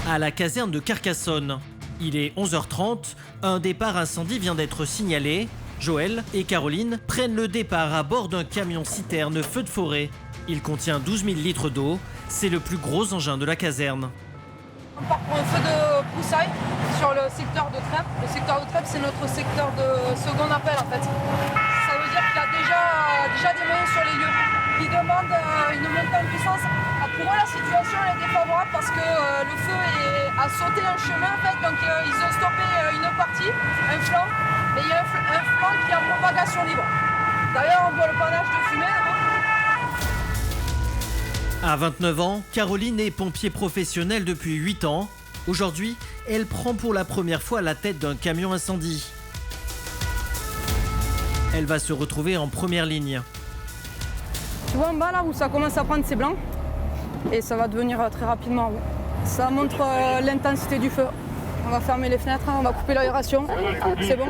À la caserne de Carcassonne, il est 11h30, un départ incendie vient d'être signalé. Joël et Caroline prennent le départ à bord d'un camion-citerne feu de forêt. Il contient 12 000 litres d'eau, c'est le plus gros engin de la caserne. On part pour un feu de broussailles sur le secteur de Trèbes. Le secteur de Trèbes, c'est notre secteur de second appel en fait. Ça veut dire qu'il y a déjà des moyens sur les lieux. Ils demandent une montée en puissance. Pour eux, la situation est défavorable parce que le feu a sauté un chemin en fait. Donc ils ont stoppé une partie, un flanc. Mais il y a un flanc qui est en propagation libre. D'ailleurs, on voit le panache de fumée. À 29 ans, Caroline est pompier professionnelle depuis 8 ans. Aujourd'hui, elle prend pour la première fois la tête d'un camion incendie. Elle va se retrouver en première ligne. Tu vois en bas là où ça commence à prendre ses blancs et ça va devenir très rapidement. Ça montre l'intensité du feu. On va fermer les fenêtres, on va couper l'aération. C'est bon ?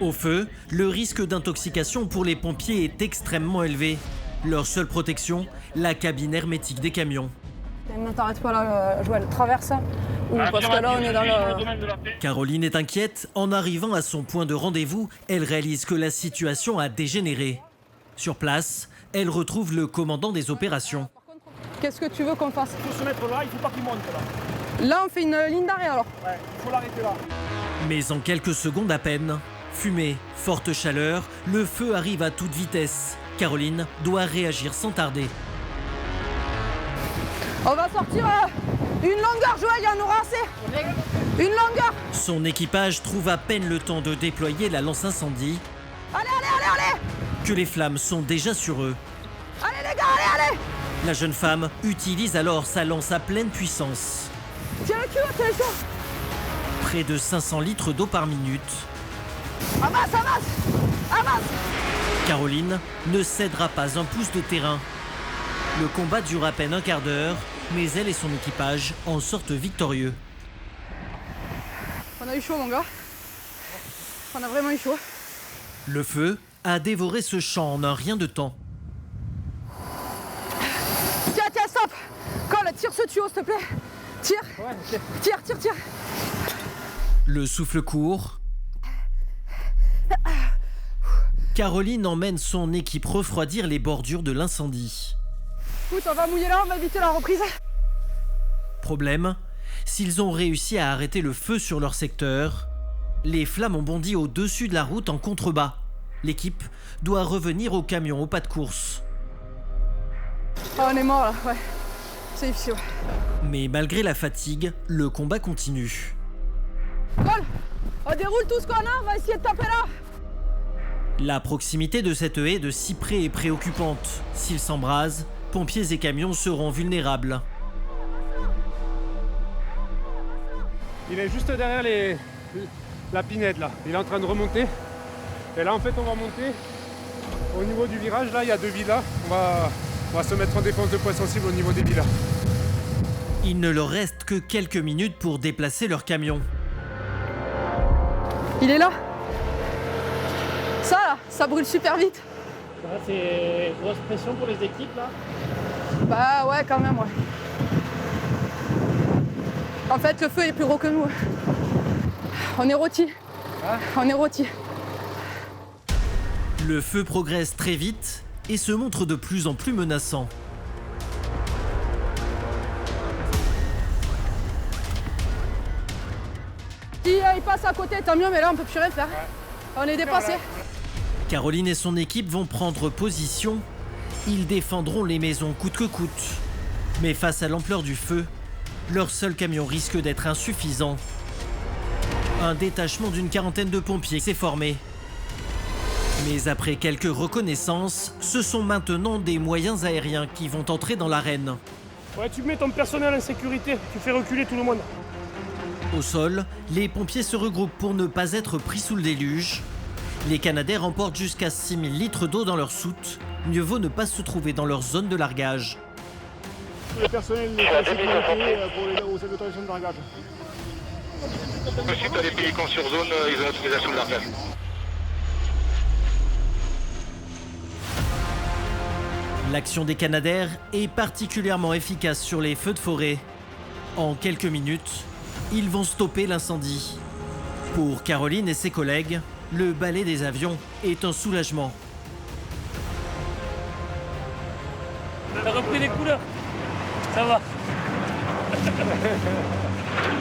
Au feu, le risque d'intoxication pour les pompiers est extrêmement élevé. Leur seule protection, la cabine hermétique des camions. Ne t'arrête pas là, Joël, traverse. Parce que là, on est dans le... Caroline est inquiète. En arrivant à son point de rendez-vous, elle réalise que la situation a dégénéré. Sur place, elle retrouve le commandant des opérations. Qu'est-ce que tu veux qu'on fasse ? Il faut se mettre là, il faut pas qu'il monte là. Là, on fait une ligne d'arrêt alors. Ouais, il faut l'arrêter là. Mais en quelques secondes à peine, fumée, forte chaleur, le feu arrive à toute vitesse. Caroline doit réagir sans tarder. On va sortir une longueur, Joël, il y en aura assez. Une longueur. Son équipage trouve à peine le temps de déployer la lance incendie. Allez, allez, allez, allez. Que les flammes sont déjà sur eux. Allez les gars, allez, allez. La jeune femme utilise alors sa lance à pleine puissance. Tiens le cul, tiens le cul. Près de 500 litres d'eau par minute. Avance, avance, avance. Caroline ne cédera pas un pouce de terrain. Le combat dure à peine un quart d'heure, mais elle et son équipage en sortent victorieux. On a eu chaud, mon gars. On a vraiment eu chaud. Le feu a dévoré ce champ en un rien de temps. Tiens, tiens, stop. Colle, tire ce tuyau, s'il te plaît. Tire. Ouais, okay. Tire, tire, tire. Le souffle court. Caroline emmène son équipe refroidir les bordures de l'incendie. Écoute, on va mouiller là, on va éviter la reprise. Problème, s'ils ont réussi à arrêter le feu sur leur secteur, les flammes ont bondi au-dessus de la route en contrebas. L'équipe doit revenir au camion au pas de course. Ah, on est mort là, ouais. C'est difficile. Mais malgré la fatigue, le combat continue. Colle, on déroule tout ce qu'on a, on va essayer de taper là. La proximité de cette haie de cyprès est préoccupante. S'ils s'embrasent, pompiers et camions seront vulnérables. Il est juste derrière la pinède là. Il est en train de remonter. Et là en fait on va monter au niveau du virage. Là il y a 2 villas. On va se mettre en défense de points sensibles au niveau des villas. Il ne leur reste que quelques minutes pour déplacer leur camion. Il est là. Ça là, ça brûle super vite. Là, c'est grosse pression pour les équipes là. Bah ouais, quand même, ouais. En fait, le feu est plus gros que nous. On est rôtis. Hein? On est rôtis. Le feu progresse très vite et se montre de plus en plus menaçant. Si il passe à côté, tant mieux, mais là on peut plus rien faire. Ouais. On est dépassés. Caroline et son équipe vont prendre position. Ils défendront les maisons coûte que coûte. Mais face à l'ampleur du feu, leur seul camion risque d'être insuffisant. Un détachement d'une quarantaine de pompiers s'est formé. Mais après quelques reconnaissances, ce sont maintenant des moyens aériens qui vont entrer dans l'arène. Ouais, tu mets ton personnel en sécurité, tu fais reculer tout le monde. Au sol, les pompiers se regroupent pour ne pas être pris sous le déluge. Les Canadair emportent jusqu'à 6000 litres d'eau dans leur soute. Mieux vaut ne pas se trouver dans leur zone de largage. Le personnel est en sécurité pour les autorisations de largage. Si tu as des pélicans sur zone, ils ont l'autorisation de largage. L'action des Canadair est particulièrement efficace sur les feux de forêt. En quelques minutes, ils vont stopper l'incendie. Pour Caroline et ses collègues, le balai des avions est un soulagement. T'as repris les couleurs. Ça va.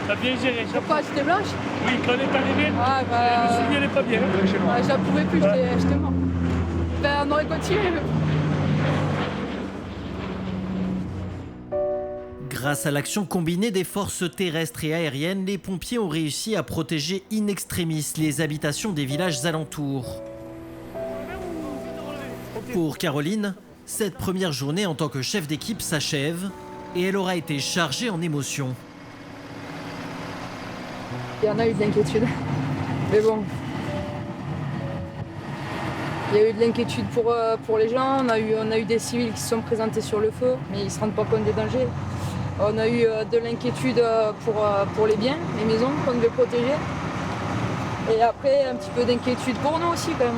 T'as bien géré. Pourquoi j'étais blanche? Oui, quand on est arrivé, je me souviens pas bien. J'en pouvais plus, j'étais mort. Ben, on aurait continué. Mais... Grâce à l'action combinée des forces terrestres et aériennes, les pompiers ont réussi à protéger in extremis les habitations des villages alentours. Pour Caroline, cette première journée en tant que chef d'équipe s'achève et elle aura été chargée en émotions. Il y en a eu de l'inquiétude, mais bon. Il y a eu de l'inquiétude pour les gens, on a eu des civils qui se sont présentés sur le feu, mais ils ne se rendent pas compte des dangers. On a eu de l'inquiétude pour les biens, les maisons qu'on devait protéger. Et après, un petit peu d'inquiétude pour nous aussi quand même.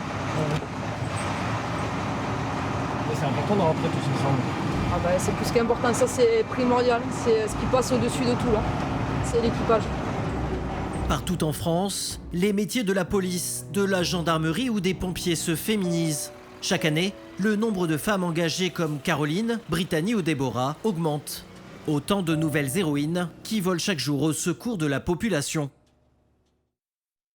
C'est important de rentrer tous ensemble. Ah bah, c'est plus qu'important, ça c'est primordial, c'est ce qui passe au-dessus de tout là, c'est l'équipage. Partout en France, les métiers de la police, de la gendarmerie ou des pompiers se féminisent. Chaque année, le nombre de femmes engagées comme Caroline, Brittany ou Déborah augmente. Autant de nouvelles héroïnes qui volent chaque jour au secours de la population.